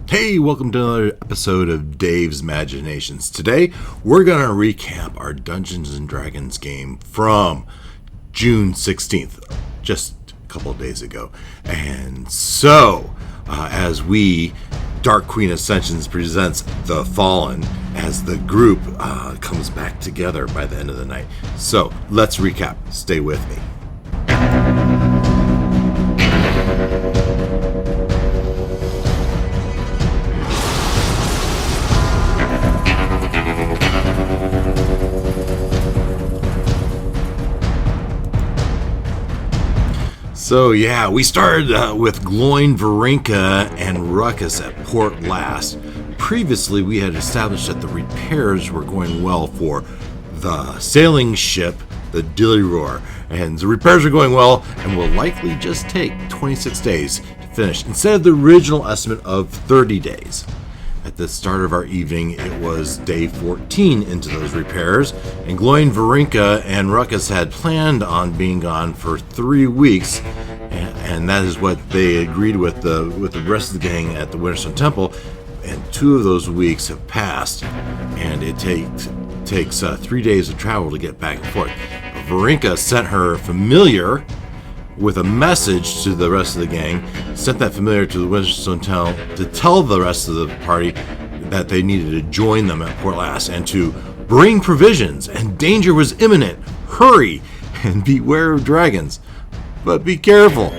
Hey, welcome to another episode of Dave's Imaginations. Today, we're going to recap our Dungeons & Dragons game from June 16th, just a couple of days ago. And so, as Dark Queen Ascensions presents The Fallen, as the group comes back together by the end of the night. So, let's recap. Stay with me. So we started with Gloin, Varinka, and Ruckus at Port Last. Previously, we had established that the repairs were going well for the sailing ship, the Dillyroar, and the repairs are going well and will likely just take 26 days to finish, instead of the original estimate of 30 days. At the start of our evening, it was day 14 into those repairs, and Gloin, Varinka, and Ruckus had planned on being gone for 3 weeks, and that is what they agreed with the rest of the gang at the Winterstone Temple. And 2 of those weeks have passed, and it takes 3 days of travel to get back and forth. Varinka sent her familiar with a message to the rest of the gang, sent that familiar to the Winterstone Town to tell the rest of the party that they needed to join them at Port Last and to bring provisions, and danger was imminent. Hurry, and beware of dragons. But be careful,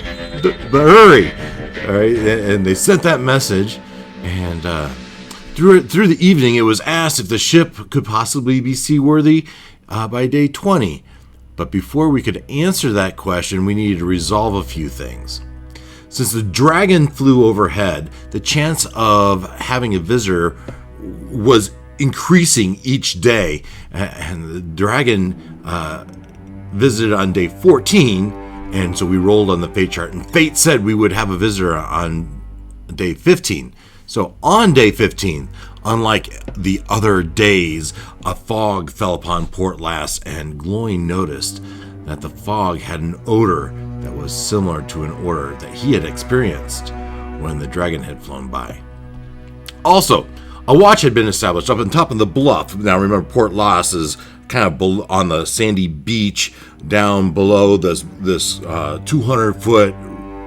but hurry. All right, and they sent that message, and through the evening, it was asked if the ship could possibly be seaworthy by day 20. But before we could answer that question, we needed to resolve a few things. Since the dragon flew overhead, the chance of having a visitor was increasing each day, and the dragon visited on day 14, and so we rolled on the fate chart, and fate said we would have a visitor on day 15. So on day 15, unlike the other days, a fog fell upon Port Last, and Gloin noticed that the fog had an odor that was similar to an odor that he had experienced when the dragon had flown by. Also, a watch had been established up on top of the bluff. Now remember, Port Last is kind of on the sandy beach down below this 200-foot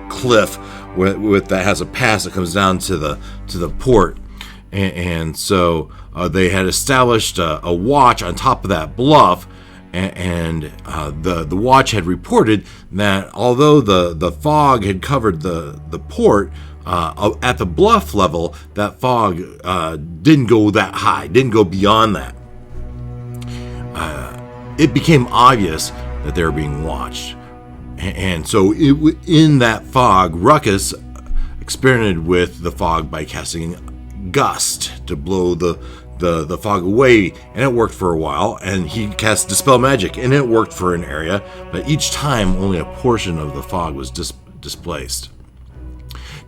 cliff with that has a pass that comes down to the port, and so they had established a watch on top of that bluff, and the watch had reported that although the fog had covered the port, at the bluff level, that fog didn't go that high, didn't go beyond that. It became obvious that they were being watched. And so in that fog, Ruckus experimented with the fog by casting Gust to blow the fog away, and it worked for a while. And he cast Dispel Magic, and it worked for an area, but each time only a portion of the fog was displaced.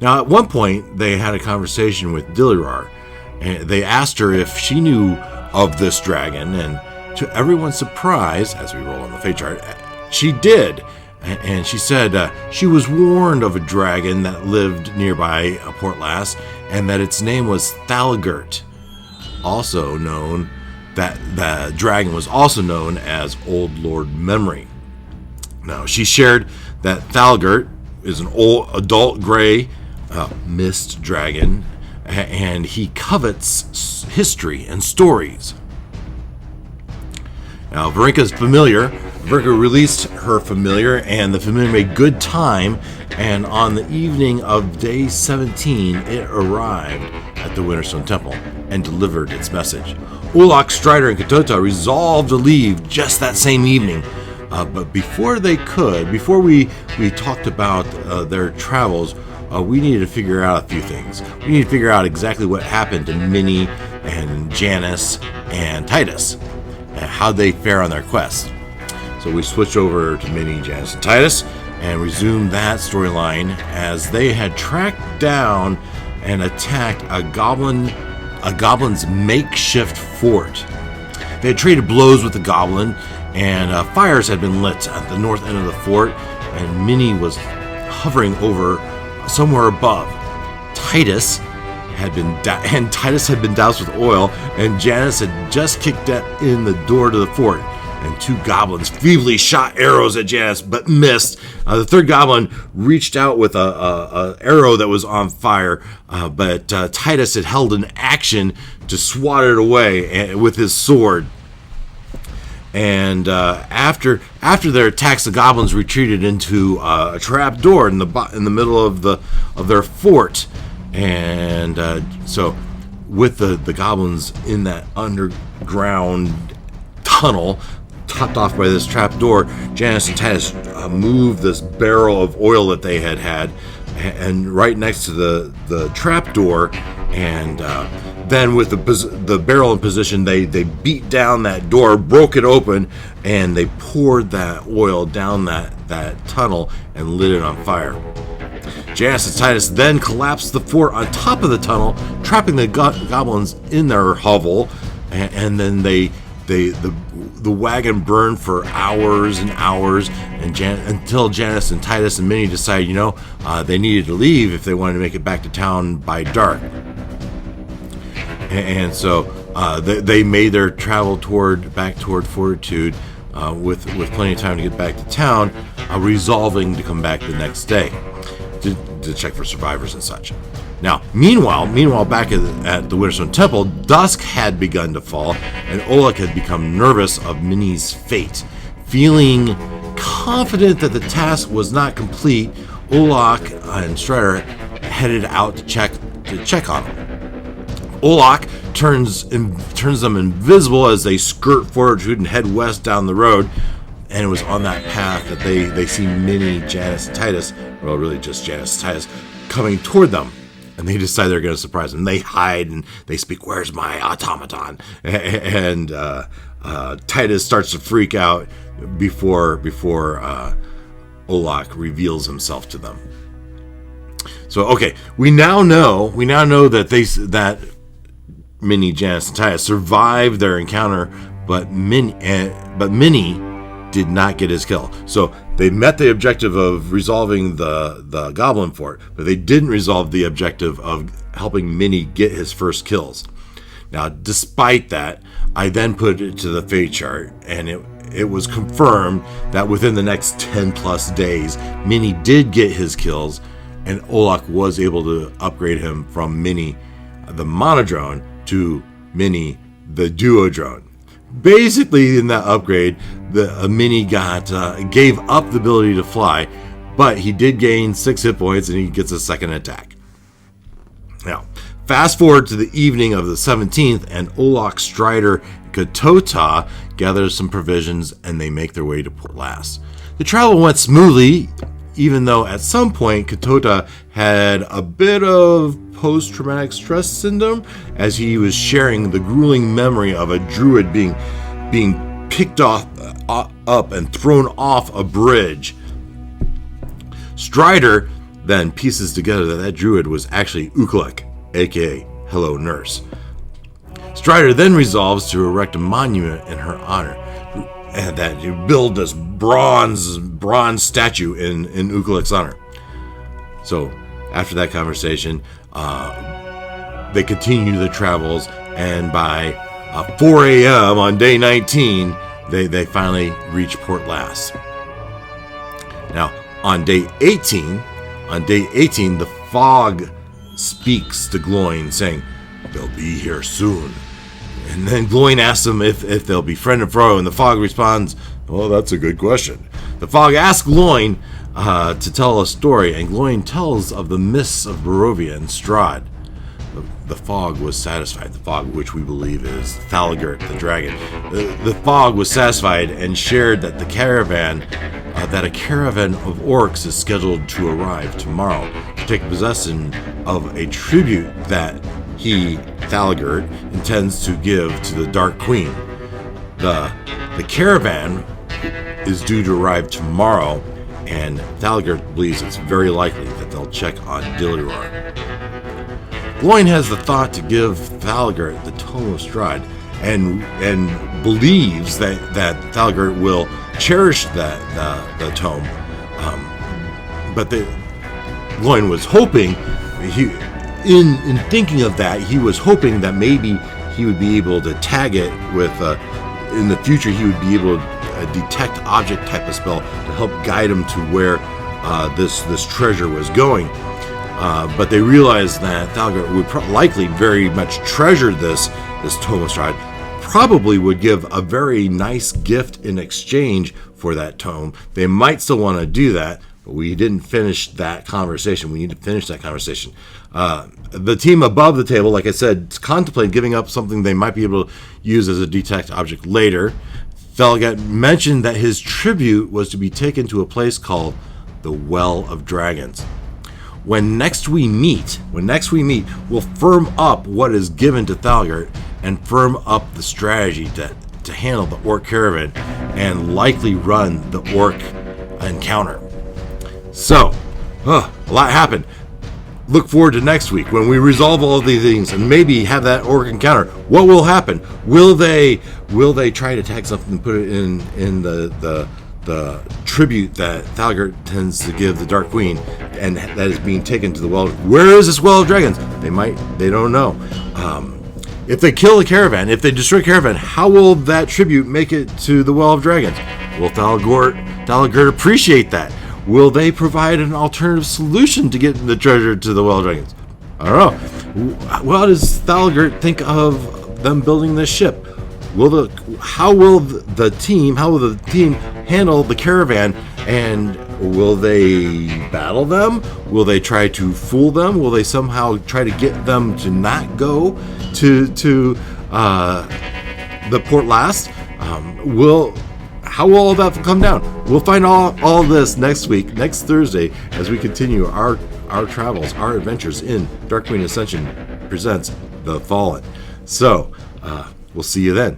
Now, at one point, they had a conversation with Dillyroar, and they asked her if she knew of this dragon, and to everyone's surprise, as we roll on the fate chart, she did. And she said she was warned of a dragon that lived nearby Port Last, and that its name was Thalgert. Also known, that the dragon was also known as Old Lord Memory. Now, she shared that Thalgert is an old adult gray mist dragon, and he covets history and stories. Now, Varinka's familiar. Varinka released her familiar, and the familiar made good time, and on the evening of day 17, it arrived at the Winterstone Temple and delivered its message. Ulak, Strider, and Katota resolved to leave just that same evening, but before we talked about their travels, we needed to figure out a few things. We needed to figure out exactly what happened to Minnie and Janice and Titus, and how they fare on their quest. So we switched over to Minnie, Janice, and Titus, and resumed that storyline as they had tracked down and attacked a goblin's makeshift fort. They had traded blows with the goblin, and fires had been lit at the north end of the fort, and Minnie was hovering over somewhere above. Titus and Titus had been doused with oil, and Janus had just kicked in the door to the fort. And 2 goblins feebly shot arrows at Janus, but missed. The 3rd goblin reached out with a arrow that was on fire, but Titus had held an action to swat it away with his sword. And after their attacks, the goblins retreated into a trap door in the middle of their fort. And so, with the goblins in that underground tunnel, topped off by this trap door, Janus and Titus moved this barrel of oil that they had and right next to the trap door, and then with the barrel in position, they beat down that door, broke it open, and they poured that oil down that tunnel and lit it on fire. Janus and Titus then collapsed the fort on top of the tunnel, trapping the goblins in their hovel, and then the wagon burned for hours and hours, and until Janus and Titus and Minnie decided, they needed to leave if they wanted to make it back to town by dark. And so they made their travel back toward Fortitude with plenty of time to get back to town, resolving to come back the next day to check for survivors and such. Now, meanwhile, back at the Winterstone Temple, dusk had begun to fall, and Olak had become nervous of Minnie's fate. Feeling confident that the task was not complete, Olak and Strider headed out to check on him. Olak turns them invisible as they skirt Fortitude and head west down the road. And it was on that path that they see Minnie, Janus, and Titus, well, really just Janus and Titus, coming toward them. And they decide they're going to surprise them. They hide and they speak, "Where's my automaton?" And Titus starts to freak out before Olak reveals himself to them. So, okay, we now know that Minnie, Janus, and Titus survived their encounter, but Minnie did not get his kill. So they met the objective of resolving the goblin fort, but they didn't resolve the objective of helping Minnie get his first kills. Now, despite that, I then put it to the fate chart, and it was confirmed that within the next 10 plus days, Minnie did get his kills, and Olak was able to upgrade him from Minnie, the monodrone, to Minnie, the duodrone. Basically, in that upgrade, the Minnie gave up the ability to fly, but he did gain 6 hit points and he gets a second attack. Now, fast forward to the evening of the 17th, and Olak, Strider, and Katota gather some provisions and they make their way to Port Last. The travel went smoothly, even though at some point Katota had a bit of post-traumatic stress syndrome as he was sharing the grueling memory of a druid being picked up and thrown off a bridge. Strider then pieces together that druid was actually Ukulek, aka Hello Nurse. Strider then resolves to erect a monument in her honor, and that you build this bronze statue in Ukulek's honor. So after that conversation, they continue their travels, and by 4 a.m. on day 19, they finally reach Port Last. Now, on day 18, the Fog speaks to Gloin, saying, "They'll be here soon." And then Gloin asks them if they'll be friend and foe, and the Fog responds, "Well, that's a good question." The Fog asks Gloin to tell a story, and Gloin tells of the myths of Barovia and Strahd. The Fog was satisfied. The Fog, which we believe is Thalgert the dragon. The Fog was satisfied and shared that a caravan of orcs is scheduled to arrive tomorrow to take possession of a tribute that he, Thalgert, intends to give to the Dark Queen. The caravan is due to arrive tomorrow, and Thalgert believes it's very likely that they'll check on Dilior. Gloin has the thought to give Thalgert the Tome of Strahd, and believes that Thalgert will cherish the tome. But Gloin was hoping in thinking of that, he was hoping that maybe he would be able to tag it with, in the future, he would be able to detect object type of spell to help guide him to where this treasure was going. But they realized that Thalgert would likely very much treasure this Tome of Strahd, probably would give a very nice gift in exchange for that tome. They might still want to do that, but we didn't finish that conversation. We need to finish that conversation. The team above the table, like I said, contemplated giving up something they might be able to use as a detect object later. Thalgert mentioned that his tribute was to be taken to a place called the Well of Dragons. When next we meet, we'll firm up what is given to Thalgert and firm up the strategy to handle the orc caravan and likely run the orc encounter. So, a lot happened. Look forward to next week when we resolve all of these things and maybe have that orc encounter. What will happen? Will they try to tag something and put it in the tribute that Thalgert tends to give the Dark Queen, and that is being taken to the Well? Where is this Well of Dragons? They don't know. If they kill the caravan, if they destroy the caravan, how will that tribute make it to the Well of Dragons? Will Thalgert appreciate that? Will they provide an alternative solution to getting the treasure to the Well of Dragons? I don't know. What does Thalgert think of them building this ship? How will the team handle the caravan, and will they battle them? Will they try to fool them? Will they somehow try to get them to not go to the Port Last? How will all that come down? We'll find all this next week, next Thursday, as we continue our travels, our adventures in Dark Queen Ascension presents The Fallen. So, we'll see you then.